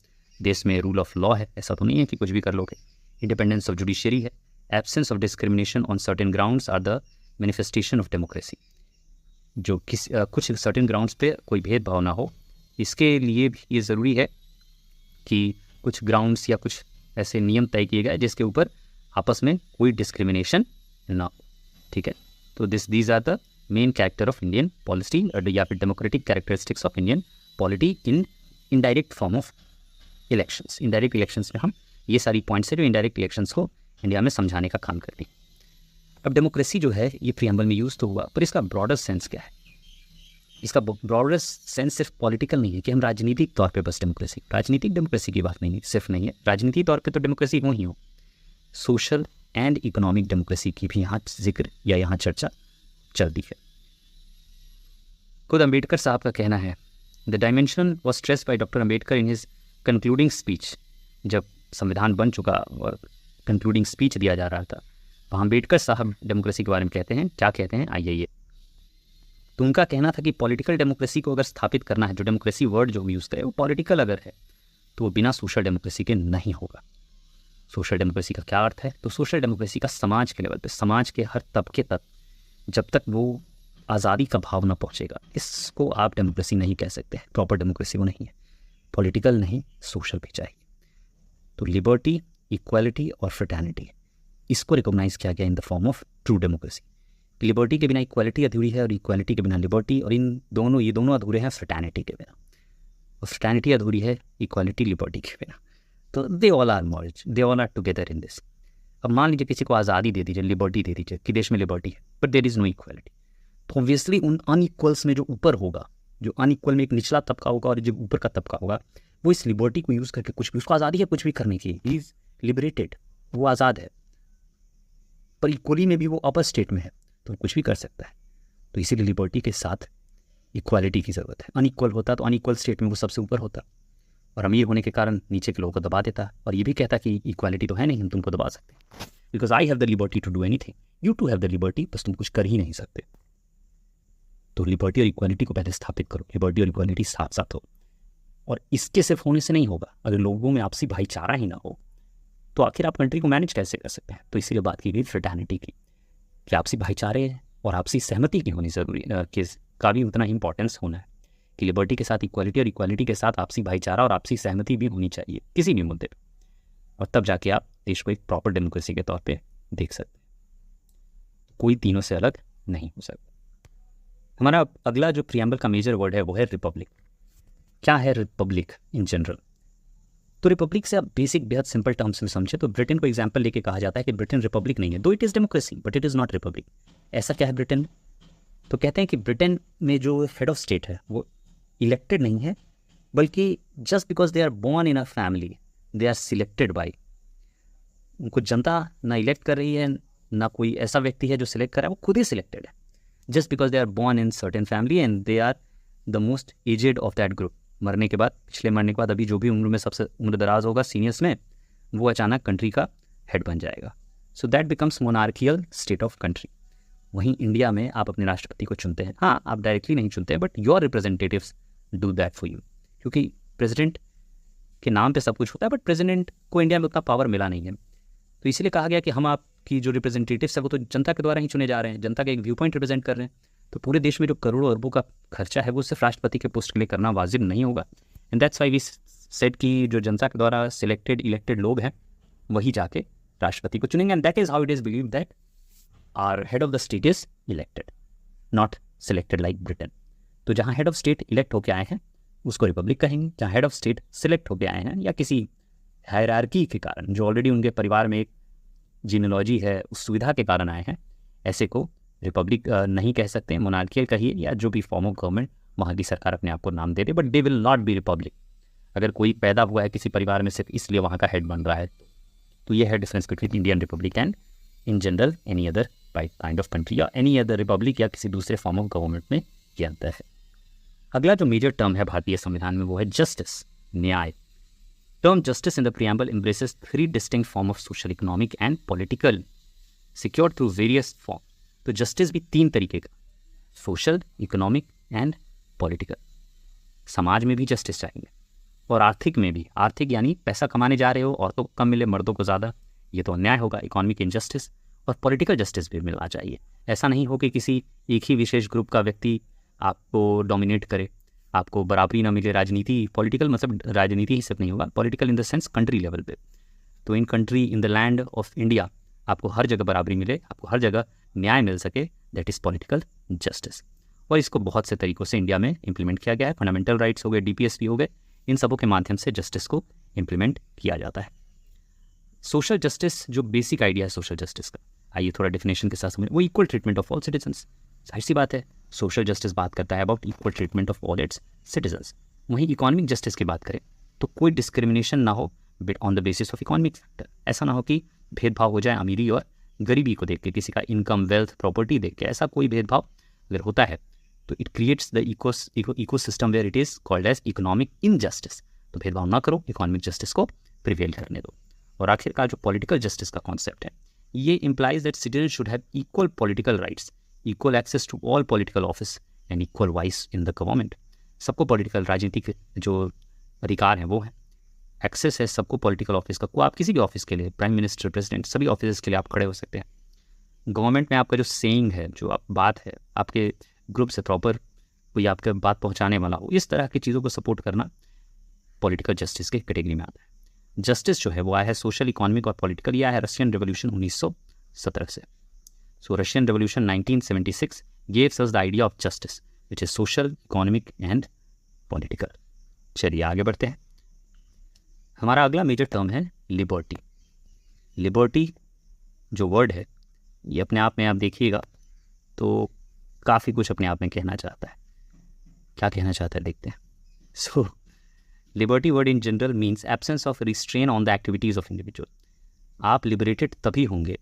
देश में रूल ऑफ लॉ है, ऐसा तो नहीं है कि कुछ भी कर लोगे। इंडिपेंडेंस ऑफ जुडिशरी है। Absence of discrimination on certain grounds are the manifestation of democracy. जो कुछ सर्टेन ग्राउंड्स पे कोई भेदभाव ना हो, इसके लिए भी ये ज़रूरी है कि कुछ ग्राउंड्स या कुछ ऐसे नियम तय किए गए जिसके ऊपर आपस में कोई डिस्क्रिमिनेशन ना हो, ठीक है। तो these are the main character of Indian polity, या फिर democratic characteristics of Indian polity in indirect form of elections. Indirect elections में हम ये सारी पॉइंट्स है जो इनडायरेक्ट इलेक्शंस को इंडिया में समझाने का काम करती है। अब डेमोक्रेसी जो है ये प्रीएम्बल में यूज़ तो हुआ, पर इसका ब्रॉडर सेंस क्या है? इसका ब्रॉडर सेंस सिर्फ पॉलिटिकल नहीं है कि हम राजनीतिक तौर पे बस राजनीतिक डेमोक्रेसी की बात नहीं है, सिर्फ नहीं है। राजनीतिक तौर पे तो डेमोक्रेसी हो ही हो, सोशल एंड इकोनॉमिक डेमोक्रेसी की भी यहाँ जिक्र या यहाँ चर्चा चलती है। खुद अम्बेडकर साहब का कहना है, the dimension was stressed by doctor Ambedkar in his concluding speech. जब संविधान बन चुका और कंक्लूडिंग स्पीच दिया जा रहा था, वहाँ अम्बेडकर साहब डेमोक्रेसी के बारे में कहते हैं, क्या कहते हैं आइए। तो उनका कहना था कि पॉलिटिकल डेमोक्रेसी को अगर स्थापित करना है, जो डेमोक्रेसी वर्ड जो यूज़ करे वो पॉलिटिकल अगर है, तो वो बिना सोशल डेमोक्रेसी के नहीं होगा। सोशल डेमोक्रेसी का क्या अर्थ है? तो सोशल डेमोक्रेसी का समाज के लेवल पे, समाज के हर तबके तक जब तक वो आज़ादी का भाव ना पहुँचेगा, इसको आप डेमोक्रेसी नहीं कह सकते। प्रॉपर डेमोक्रेसी वो नहीं है, पॉलिटिकल नहीं, सोशल भी चाहिए। तो लिबर्टी, इक्वालिटी और फ्रेटर्निटी, इसको रिकॉग्नाइज किया गया in the form of true democracy. Liberty के बिना इक्वालिटी अधूरी है और इक्वालिटी के बिना लिबर्टी, और ये दोनों अधूरे हैं फ्रेटर्निटी के बिना, और फ्रेटर्निटी अधूरी है इक्वालिटी लिबर्टी के बिना। तो they all are merge, they all are together in this. अब मान लीजिए किसी को आज़ादी दे दीजिए, लिबर्टी दे दीजिए कि देश में लिबर्टी है, but there is no equality, तो ऑब्वियसली उन अनइक्वल्स में जो ऊपर होगा, जो अनइक्वल में एक निचला तबका होगा और जो ऊपर का तबका होगा, वो इस लिबर्टी को यूज़ करके कुछ भी, उसको आज़ादी है कुछ भी करने की, ही इज़ लिबरेटेड, वो आज़ाद है, पर इक्वली में भी वो अपर स्टेट में है तो कुछ भी कर सकता है। तो इसीलिए लिबर्टी के साथ इक्वालिटी की ज़रूरत है। अनइक्वल होता तो अनइक्वल स्टेट में वो सबसे ऊपर होता और अमीर होने के कारण नीचे के लोगों को दबा देता, और ये भी कहता कि इक्वालिटी तो है नहीं, हम तुमको दबा सकते, because I have the liberty to do anything, you too have the liberty, बस तुम कुछ कर ही नहीं सकते। तो लिबर्टी और इक्वालिटी को पहले स्थापित करो, लिबर्टी और इक्वालिटी साथ साथ हो। और इसके सिर्फ होने से नहीं होगा, अगर लोगों में आपसी भाईचारा ही ना हो तो आखिर आप कंट्री को मैनेज कैसे कर सकते हैं। तो इसीलिए बात की गई फ्रेटर्निटी की, कि आपसी भाईचारे और आपसी सहमति की होनी ज़रूरी है, का भी उतना ही इंपॉर्टेंस होना है कि लिबर्टी के साथ इक्वालिटी और इक्वालिटी के साथ आपसी भाईचारा और आपसी सहमति भी होनी चाहिए किसी भी मुद्दे पर, और तब जाके आप देश को एक प्रॉपर डेमोक्रेसी के तौर पे देख सकते हैं। कोई तीनों से अलग नहीं हो सकता। हमारा अगला जो प्रीएम्बल का मेजर वर्ड है वो है रिपब्लिक। क्या है रिपब्लिक इन जनरल? तो रिपब्लिक से आप बेसिक बेहद सिंपल टर्म्स में समझे तो ब्रिटेन को एग्जाम्पल लेके कहा जाता है कि ब्रिटेन रिपब्लिक नहीं है, दो it is democracy but it is not Republic. ऐसा क्या है ब्रिटेन में? तो कहते हैं कि ब्रिटेन में जो हेड ऑफ स्टेट है वो इलेक्टेड नहीं है, बल्कि just because they are born in a family they are selected by, उनको जनता ना इलेक्ट कर रही है, ना कोई ऐसा व्यक्ति है जो सिलेक्ट कर रहा है, वो खुद ही सिलेक्टेड है, just because they are born in certain family and they are the most aged of that group. मरने के बाद, पिछले मरने के बाद अभी जो भी उम्र में सबसे उम्र दराज होगा सीनियर्स में, वो अचानक कंट्री का हेड बन जाएगा। So that becomes monarchial state of country. वहीं इंडिया में आप अपने राष्ट्रपति को चुनते हैं, हाँ आप डायरेक्टली नहीं चुनते हैं, but your representatives do that for you, क्योंकि प्रेसिडेंट के नाम पे सब कुछ होता है, बट प्रेसिडेंट को इंडिया में उतना पावर मिला नहीं है। तो इसलिए कहा गया कि हम आपकी जो रिप्रेजेंटेटिव्स है वो तो जनता के द्वारा ही चुने जा रहे हैं, जनता का एक व्यू पॉइंट रिप्रेजेंट कर रहे हैं, तो पूरे देश में जो करोड़ों अरबों का खर्चा है वो सिर्फ राष्ट्रपति के पोस्ट के लिए करना वाजिब नहीं होगा। And that's why we said कि जो जनता के द्वारा सिलेक्टेड इलेक्टेड लोग हैं वही जाके राष्ट्रपति को चुनेंगे। And that is how it is believe that our head of the state is elected, not selected like Britain. तो जहाँ हेड ऑफ स्टेट इलेक्ट होके आए हैं उसको रिपब्लिक कहेंगे, जहाँ हेड ऑफ स्टेट सिलेक्ट होके आए हैं या किसी हायरार्की के कारण जो ऑलरेडी उनके परिवार में एक जीनोलॉजी है उस सुविधा के कारण आए हैं, ऐसे को रिपब्लिक नहीं कह सकते, मोनार्कियल कहिए या जो भी फॉर्म ऑफ गवर्नमेंट वहाँ की सरकार अपने आप को नाम दे दे, but they will not be republic. अगर कोई पैदा हुआ है किसी परिवार में सिर्फ इसलिए वहाँ का हेड बन रहा है, तो ये है difference between Indian Republic and in general any other kind of country या एनी अदर रिपब्लिक या किसी दूसरे फॉर्म ऑफ गवर्नमेंट में ये अंतर है। अगला जो मेजर टर्म है भारतीय संविधान में वो है जस्टिस, न्याय। Term justice in the preamble embraces 3 distinct form of social, economic and political secured through various form। तो जस्टिस भी 3 तरीके का, सोशल, इकोनॉमिक एंड पॉलिटिकल। समाज में भी जस्टिस चाहिए और आर्थिक में भी। आर्थिक यानी पैसा कमाने जा रहे हो, औरतों को कम मिले मर्दों को ज़्यादा, ये तो अन्याय होगा। इकोनॉमिक इनजस्टिस और पॉलिटिकल जस्टिस भी मिलना चाहिए। ऐसा नहीं हो कि किसी एक ही विशेष ग्रुप का व्यक्ति आपको डोमिनेट करे, आपको बराबरी ना मिले। राजनीति, पॉलिटिकल मतलब राजनीति ही सिर्फ नहीं होगा, political in the sense country level पे। तो in country, in the land of India आपको हर जगह बराबरी मिले, आपको हर जगह न्याय मिल सके, दैट इज़ पॉलिटिकल जस्टिस। और इसको बहुत से तरीक़ों से इंडिया में इम्प्लीमेंट किया गया है। फंडामेंटल राइट्स हो गए, DPSP हो गए, इन सबों के माध्यम से जस्टिस को इम्प्लीमेंट किया जाता है। सोशल जस्टिस, जो बेसिक आइडिया है सोशल जस्टिस का, आइए थोड़ा डेफिनेशन के साथ समझें। वो equal treatment of all citizens, जाहिर सी बात है सोशल जस्टिस बात करता है about equal treatment of all it's citizens. वहीं इकोनॉमिक जस्टिस की बात करें तो कोई डिस्क्रिमिनेशन ना हो on the basis of economic factor. ऐसा ना हो कि भेदभाव हो जाए अमीरी और गरीबी को देख के, किसी का इनकम, वेल्थ, प्रॉपर्टी देख के। ऐसा कोई भेदभाव अगर होता है तो it creates the ecosystem where it is called as economic injustice. तो भेदभाव ना करो, इकोनॉमिक जस्टिस को प्रिवेल करने दो। और आखिरकार जो पॉलिटिकल जस्टिस का कॉन्सेप्ट है, ये implies that citizen should have equal political rights, equal access to all political office and equal voice in the government. सबको पॉलिटिकल, राजनीतिक जो अधिकार हैं वो है, एक्सेस है सबको पॉलिटिकल ऑफिस का। को आप किसी भी ऑफिस के लिए, प्राइम मिनिस्टर, प्रेसिडेंट, सभी ऑफिस के लिए आप खड़े हो सकते हैं। गवर्नमेंट में आपका जो सेइंग है, जो आप बात है, आपके ग्रुप से प्रॉपर कोई आपके बात पहुंचाने वाला हो, इस तरह की चीज़ों को सपोर्ट करना पॉलिटिकल जस्टिस के कैटेगरी में आता है। जस्टिस जो है वो आया है सोशल, इकोनॉमिक और पॉलिटिकल। यह है रशियन रेवोल्यूशन 1917 से। सो Russian revolution 1976 gives us the idea of justice which is social, economic and political। चलिए आगे बढ़ते हैं। हमारा अगला मेजर टर्म है लिबर्टी। लिबर्टी जो वर्ड है ये अपने आप में आप देखिएगा तो काफ़ी कुछ अपने आप में कहना चाहता है। क्या कहना चाहता है देखते हैं। So liberty word in general means absence of restraint on the activities of individual. आप लिबरेटेड तभी होंगे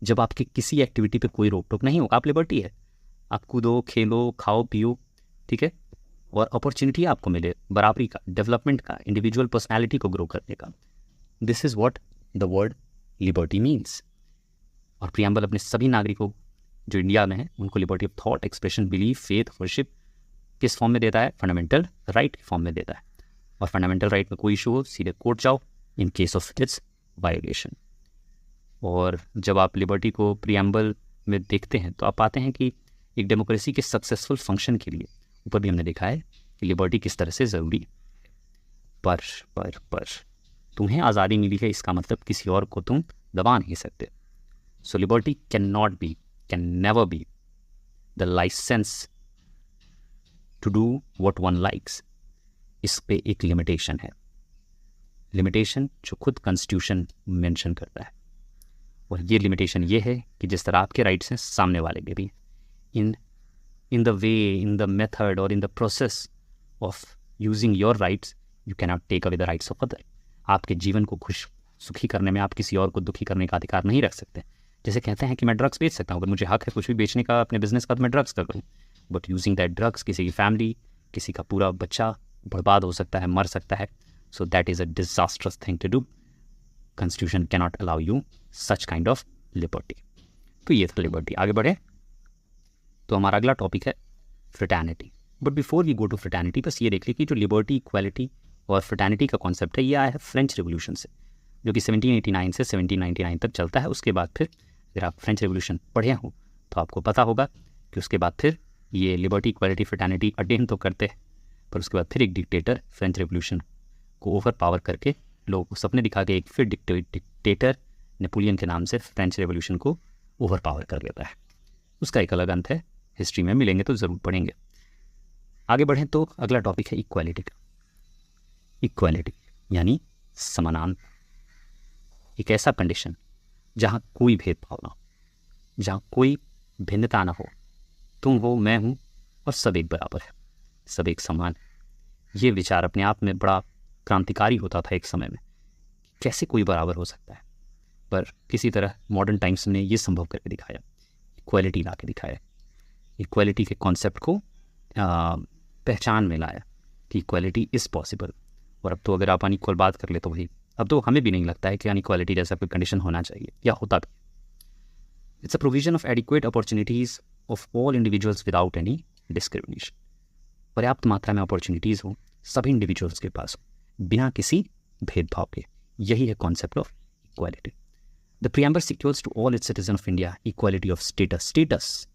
जब आपकी किसी एक्टिविटी पे कोई रोक टोक नहीं होगा। आप लिबर्टी है, आप कूदो, खेलो, खाओ, पियो, ठीक है, और अपॉर्चुनिटी आपको मिले बराबरी का, डेवलपमेंट का, इंडिविजुअल पर्सनैलिटी को ग्रो करने का। This is what the word liberty means. और प्रियम्बल अपने सभी नागरिकों जो इंडिया में हैं उनको liberty of thought, expression, belief, faith, worship किस फॉर्म में देता है? फंडामेंटल राइट फॉर्म में देता है। और फंडामेंटल राइट में कोई इशू हो सीधे कोर्ट जाओ in case of its violation. और जब आप लिबर्टी को प्रियम्बल में देखते हैं तो आप पाते हैं कि एक डेमोक्रेसी के सक्सेसफुल फंक्शन के लिए ऊपर भी हमने देखा है कि लिबर्टी किस तरह से ज़रूरी है। पर तुम्हें आज़ादी मिली है, इसका मतलब किसी और को तुम दबा नहीं सकते। So liberty can never be the licence to do what one likes. इस पे एक लिमिटेशन है, लिमिटेशन जो खुद कॉन्स्टिट्यूशन मेंशन करता है। और ये लिमिटेशन ये है कि जिस तरह आपके राइट्स हैं सामने वाले के भी, in the way, in the method or in the process of using your rights, you cannot take away the rights of other। आपके जीवन को खुश सुखी करने में आप किसी और को दुखी करने का अधिकार नहीं रख सकते। जैसे कहते हैं कि मैं ड्रग्स बेच सकता हूँ, अगर मुझे हक है कुछ भी बेचने का अपने बिजनेस का तो मैं ड्रग्स कर दूँ, बट यूजिंग दैट ड्रग्स किसी की फैमिली, किसी का पूरा बच्चा बर्बाद हो सकता है, मर सकता है। So that is a disastrous thing to do. Constitution cannot allow you such kind of liberty. तो ये था लिबर्टी। आगे बढ़े तो हमारा अगला टॉपिक है fraternity. But before we go to fraternity, बस ये देख लीजिए कि जो लिबर्टी, इक्वालिटी और फ्रेटर्निटी का कॉन्सेप्ट है ये आया है फ्रेंच रिवोल्यूशन से, जो कि 1789 से 1799 तक चलता है। उसके बाद फिर अगर आप फ्रेंच रिवोल्यूशन पढ़े हो तो आपको पता होगा कि उसके बाद फिर ये लिबर्टी, इक्वालिटी, फ्रेटर्निटी अटेन तो करते हैं, पर उसके बाद फिर एक डिक्टेटर फ्रेंच रेवोल्यूशन को ओवर पावर करके लोगों को सपने दिखा के एक फिर डिक्टेटर नेपोलियन के नाम से फ्रेंच रेवोल्यूशन को ओवर पावर कर लेता है। उसका एक अलग अंत है, हिस्ट्री में मिलेंगे तो ज़रूर पढ़ेंगे। आगे बढ़ें तो अगला टॉपिक है इक्वालिटी का। इक्वालिटी यानी समानांतर, एक ऐसा कंडीशन जहाँ कोई भेदभाव ना हो, जहाँ कोई भिन्नता ना हो, तुम हो, मैं हूँ और सब एक बराबर है, सब एक समान है। ये विचार अपने आप में बड़ा क्रांतिकारी होता था एक समय में, कैसे कोई बराबर हो सकता है, पर किसी तरह मॉडर्न टाइम्स ने ये संभव करके दिखाया, इक्वालिटी ला के दिखाया, इक्वालिटी के कॉन्सेप्ट को पहचान में लाया कि इक्वालिटी इज़ पॉसिबल। और अब तो अगर आप अनइक्वल बात कर ले तो भाई अब तो हमें भी नहीं लगता है कि अनइक्वालिटी जैसा कोई कंडीशन होना चाहिए या होता भी। It's a provision of adequate opportunities of all individuals without any discrimination. पर्याप्त मात्रा में अपॉर्चुनिटीज़ हो सभी इंडिविजुअल्स के पास बिना किसी भेदभाव के, यही है concept of equality. The preamble secures to all its citizen of India equality of status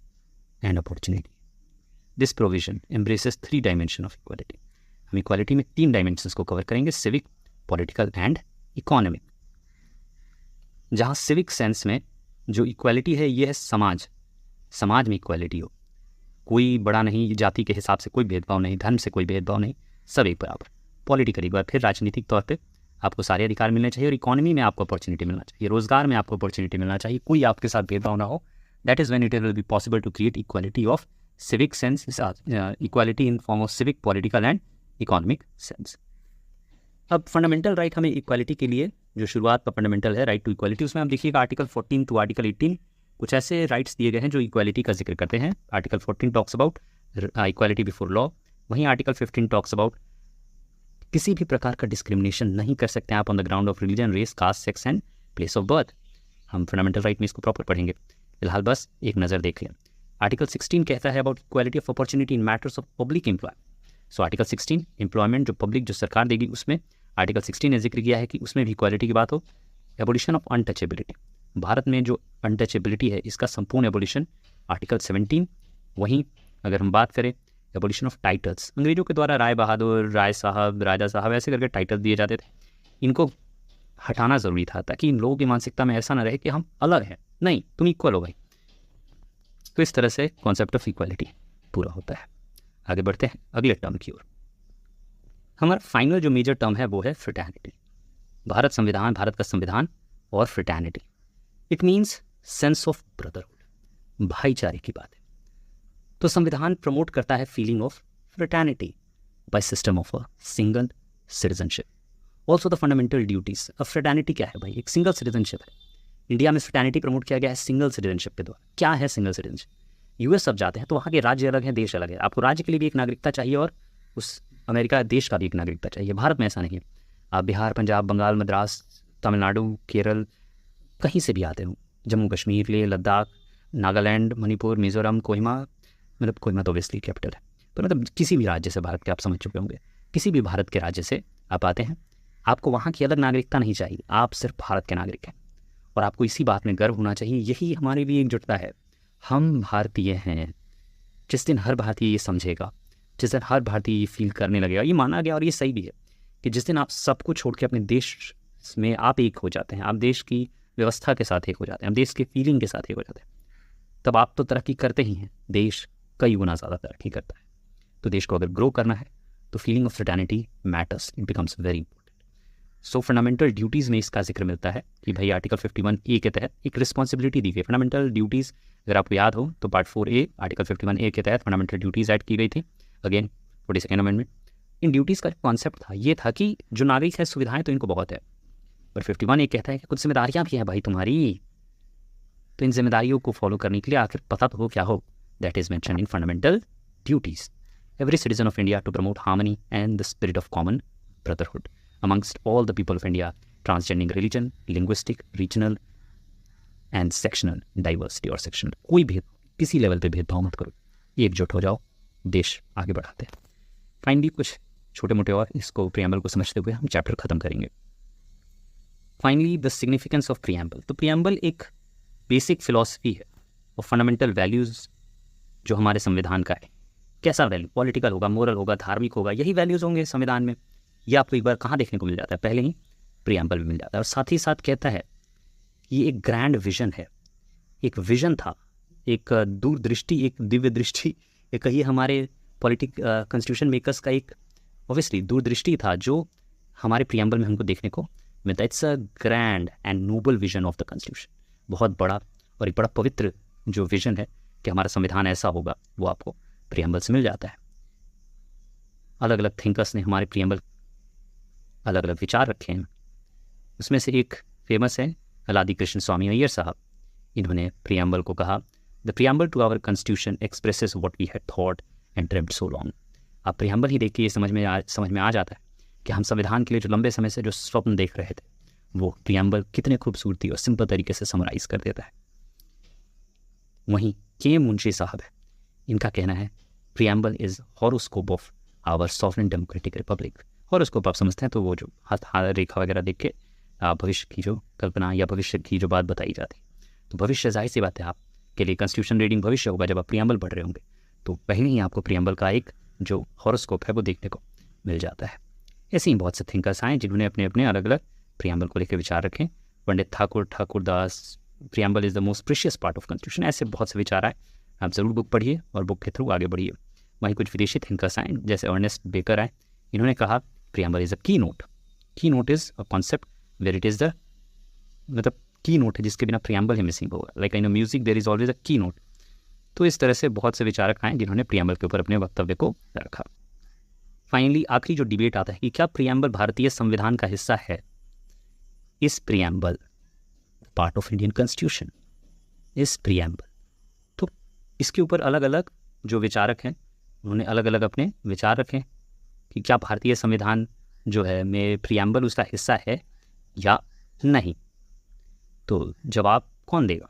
and opportunity. This provision embraces 3 dimension of equality. हम इक्वालिटी में 3 डायमेंशंस को कवर करेंगे, सिविक, पॉलिटिकल एंड इकोनॉमिक। जहाँ सिविक सेंस में जो equality है ये है समाज में इक्वालिटी हो, कोई बड़ा नहीं, जाति के हिसाब से कोई भेदभाव नहीं, धर्म से कोई भेदभाव नहीं, सब एक बराबर। पॉलिटिकल एक बार फिर राजनीतिक तौर पे आपको सारे अधिकार मिलने चाहिए, और इकोनॉमी में आपको अपॉर्चुनिटी मिलना चाहिए, रोजगार में आपको अपॉर्चुनिटी मिलना चाहिए, कोई आपके साथ भेदभाव ना हो। That is when it will be possible to create equality of civic sense, equality in form of civic, political and economic sense. अब फंडामेंटल राइट हमें इक्वालिटी के लिए जो शुरुआत का फंडामेंटल है राइट टू इक्वालिटी, उसमें हम देखिएगा आर्टिकल 14 टू आर्टिकल 18 कुछ ऐसे राइट्स दिए गए हैं जो इक्वालिटी का जिक्र करते हैं। Article 14 talks about equality before law, वहीं आर्टिकल 15 टॉक्स अबाउट किसी भी प्रकार का डिस्क्रिमिनेशन नहीं कर सकते आप on the ground of religion, race, caste, sex and place of birth. हम फंडामेंटल राइट में इसको प्रॉपर पढ़ेंगे, फिलहाल बस एक नज़र देख लें। आर्टिकल 16 कहता है about equality of opportunity in matters of public employment. So article 16 employment जो पब्लिक जो सरकार देगी, उसमें आर्टिकल 16 ने जिक्र किया है कि उसमें भी इक्वालिटी की बात हो। एबोलिशन ऑफ अनटचेबिलिटी, भारत में जो अनटचेबिलिटी है इसका संपूर्ण एबोलिशन आर्टिकल 17। वहीं अगर हम बात करें एबोलिशन ऑफ टाइटल्स, अंग्रेजों के द्वारा राय बहादुर, राय साहब, राजा साहब ऐसे करके टाइटल दिए जाते थे, इनको हटाना ज़रूरी था ताकि इन लोगों की मानसिकता में ऐसा ना रहे कि हम अलग हैं, नहीं तुम इक्वल हो भाई। तो इस तरह से कॉन्सेप्ट ऑफ इक्वालिटी पूरा होता है। आगे बढ़ते हैं अगले टर्म की ओर। हमारा फाइनल जो मेजर टर्म है वो है फ्रेटर्निटी। भारत संविधान, भारत का संविधान और fraternity, it means sense of brotherhood, भाईचारे की बात है। तो संविधान प्रमोट करता है feeling of fraternity by system of a single citizenship. Also the fundamental duties. अब फ्रेटर्निटी क्या है भाई? एक सिंगल सिटीजनशिप है। इंडिया में फ्रेटर्निटी प्रमोट किया गया है सिंगल सिटीजनशिप के द्वारा। क्या है सिंगल सिटीजनशिप? यूएस सब जाते हैं तो वहाँ के राज्य अलग है, देश अलग है। आपको राज्य के लिए भी एक नागरिकता चाहिए और उस अमेरिका देश का भी एक नागरिकता चाहिए। भारत में ऐसा नहीं है। आप बिहार, पंजाब, बंगाल, मद्रास, तमिलनाडु, केरल, कहीं से भी आते हो, जम्मू कश्मीर, लेह लद्दाख, नागालैंड, मणिपुर, मिजोरम, कोहिमा, मतलब कोहिमा तो ऑब्वियसली कैपिटल है, तो मतलब किसी भी राज्य से भारत के, आप समझ चुके होंगे, किसी भी भारत के राज्य से आप आते हैं, आपको वहाँ की अलग नागरिकता नहीं चाहिए, आप सिर्फ भारत के नागरिक हैं और आपको इसी बात में गर्व होना चाहिए। यही हमारे लिए एकजुटता है, हम भारतीय हैं। जिस दिन हर भारतीय ये समझेगा, जिस दिन हर भारतीय ये फील करने लगेगा, ये माना गया और ये सही भी है कि जिस दिन आप सब कुछ छोड़ के अपने देश में आप एक हो जाते हैं, आप देश की व्यवस्था के साथ एक हो जाते हैं, आप देश के फीलिंग के साथ एक हो जाते हैं, तब आप तो तरक्की करते ही हैं, देश कई गुना ज़्यादा तरक्की करता है। तो देश को अगर ग्रो करना है तो feeling of fraternity matters, it becomes very important. So fundamental duties में इसका जिक्र मिलता है कि भाई आर्टिकल 51A के तहत एक रिस्पॉन्सिबिलिटी दी गई। फंडामेंटल ड्यूटीज़ अगर आपको याद हो तो पार्ट 4A आर्टिकल 51A के तहत फंडामेंटल ड्यूटीज़ ऐड की गई थी, अगेन 42nd अमेंडमेंट। इन ड्यूटीज़ का कॉन्सेप्ट था, ये था कि जो नागरिक है सुविधाएं तो इनको बहुत है, पर 51A कहता है कि कुछ जिम्मेदारियाँ भी हैं भाई तुम्हारी, तो इन जिम्मेदारियों को फॉलो करने के लिए आखिर पता तो हो क्या हो। That is mention in fundamental duties. Every citizen of India to promote harmony and the spirit of common brotherhood amongst all the people of India, transcending religion, linguistic, regional and sectional diversity और sectional, कोई भेद, किसी level पे भेदभाव मत करो, एकजुट हो जाओ, देश आगे बढ़ाते हैं। फाइनली कुछ छोटे मोटे और इसको प्रियम्बल को समझते हुए हम चैप्टर खत्म करेंगे। Finally the significance of preamble. तो प्रियम्बल एक बेसिक फिलॉसफी है और फंडामेंटल वैल्यूज जो हमारे संविधान का है, कैसा वैल्यू, पॉलिटिकल होगा, मोरल होगा, धार्मिक होगा, यही वैल्यूज़ होंगे संविधान में। ये आपको एक बार कहाँ देखने को मिल जाता है, पहले ही प्रियम्बल में मिल जाता है। और साथ ही साथ कहता है ये एक ग्रैंड विजन है, एक विजन था, एक दूरदृष्टि, एक दिव्य दृष्टि, एक कहिए हमारे कॉन्स्टिट्यूशन मेकर्स का एक ऑब्वियसली दूरदृष्टि था जो हमारे प्रियम्बल में हमको देखने को मिलता है। It's a grand and noble vision of the constitution, बहुत बड़ा और एक बड़ा पवित्र जो विजन है कि हमारा संविधान ऐसा होगा, वो आपको प्रियम्बल से मिल जाता है। अलग अलग थिंकर्स ने हमारे प्रियम्बल अलग अलग विचार रखे हैं। उसमें से एक फेमस है अलादी कृष्ण स्वामी अय्यर साहब। इन्होंने प्रियम्बल को कहा, the preamble to our constitution expresses what we had thought and dreamed so long. आप प्रियम्बल ही देख के ये समझ में आ जाता है कि हम संविधान के लिए जो लंबे समय से जो स्वप्न देख रहे थे, वो प्रियम्बल कितने खूबसूरती और सिंपल तरीके से समराइज कर देता है। वहीं के मुंशी साहब है, इनका कहना है preamble is horoscope of our sovereign democratic republic. Horoscope आप समझते हैं तो वो जो हाथ रेखा वगैरह देख के भविष्य की जो कल्पना या भविष्य की जो बात बताई जाती है, तो भविष्य जाहिर सी बात है आपके लिए कॉन्स्टिट्यूशन रीडिंग भविष्य होगा। जब आप प्रियम्बल पढ़ रहे होंगे तो पहले ही आपको प्रियम्बल का एक जो हॉरोस्कोप है वो देखने को मिल जाता है। ऐसे ही बहुत से थिंकर्स आए जिन्होंने अपने अपने अलग अलग प्रियम्बल को लेकर विचार रखे। Pandit Thakur Das, preamble is the most precious part of constitution. ऐसे बहुत से विचार आए, आप ज़रूर बुक पढ़िए और बुक के थ्रू आगे बढ़िए। वहीं कुछ विदेशी थिंकर्स आए जैसे अर्नेस्ट बेकर आए, इन्होंने कहा preamble is a key note. Key note is a concept where it is the मतलब की नोट है जिसके बिना प्रियम्बल ही मिसिंग होगा, like in music there is always a key note. तो इस तरह से बहुत से विचारक आए जिन्होंने प्रियम्बल के ऊपर अपने वक्तव्य को रखा। फाइनली आखिरी जो डिबेट आता है कि क्या प्रियम्बल भारतीय संविधान का हिस्सा है। इस preamble part of Indian constitution, इस प्रियम्बल, तो इसके ऊपर अलग अलग जो विचारक हैं उन्होंने अलग अलग अपने विचार रखे कि क्या भारतीय संविधान जो है में प्रियम्बल उसका हिस्सा है या नहीं। तो जवाब कौन देगा,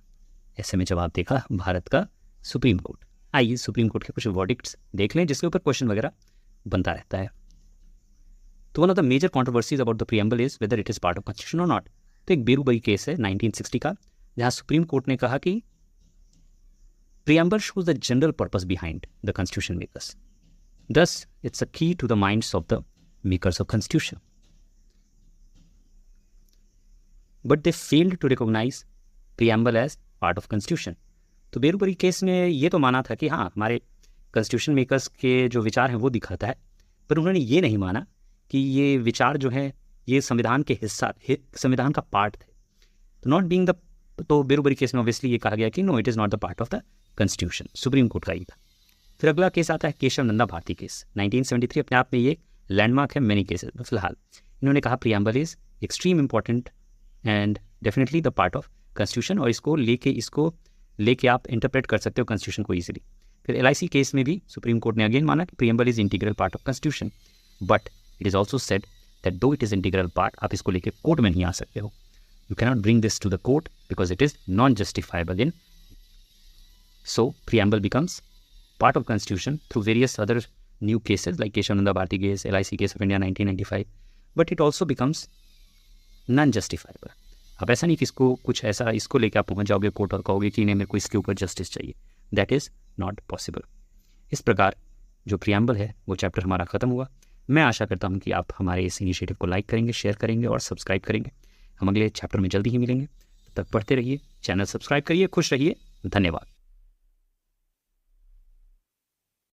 ऐसे में जवाब देगा भारत का सुप्रीम कोर्ट। आइए सुप्रीम कोर्ट के कुछ वर्डिक्ट्स देख लें जिसके ऊपर क्वेश्चन वगैरह बनता रहता है। तो one of the major controversies about the preamble is whether it is part of constitution और नॉट। तो एक बेरूबरी केस है 1960 का, जहां सुप्रीम कोर्ट ने कहा कि preamble shows the general purpose behind the constitution makers, thus it's a key to the minds of the makers of constitution, but they failed to recognize preamble as part of constitution। तो Berubari case में ये तो माना था कि हाँ हमारे constitution makers के जो विचार हैं वो दिखाता है, पर उन्होंने ये नहीं माना कि ये विचार जो है ये संविधान के हिस्सा, संविधान का पार्ट थे। तो नॉट बीइंग द, तो बेरूबरी केस में ऑब्वियसली ये कहा गया कि no it is not the part of the constitution, supreme court का ही था। फिर अगला केस आता है केशव नंदा भारती केस 1973। अपने आप में ये लैंडमार्क है मैनी केसेस में। फिलहाल इन्होंने कहा preamble is extreme important and definitely the part of constitution, और इसको लेके आप इंटरप्रेट कर सकते हो कॉन्स्टिट्यूशन को ईजिली। फिर LIC केस में भी सुप्रीम कोर्ट ने अगेन माना कि preamble is integral part of constitution, but it is also said that though it is integral part, आप इसको लेके कोर्ट में नहीं आ सकते हो। You cannot bring this to the court because it is non justifiable in, so preamble becomes part of constitution through various other new cases like Keshav Nanda Bharti case, LIC case of India 1995, but it also becomes non-justifiable। अब ऐसा नहीं कि इसको कुछ ऐसा इसको लेके आप पहुंच जाओगे कोर्ट और कहोगे कि नहीं मेरे को इसके ऊपर जस्टिस चाहिए, दैट इज नॉट पॉसिबल। इस प्रकार जो प्रियम्बल है वो चैप्टर हमारा खत्म हुआ। मैं आशा करता हूँ कि आप हमारे इस इनिशिएटिव को लाइक करेंगे, शेयर करेंगे और सब्सक्राइब करेंगे। हम अगले चैप्टर में जल्दी ही मिलेंगे, तब तक पढ़ते रहिए, चैनल सब्सक्राइब करिए, खुश रहिए, धन्यवाद।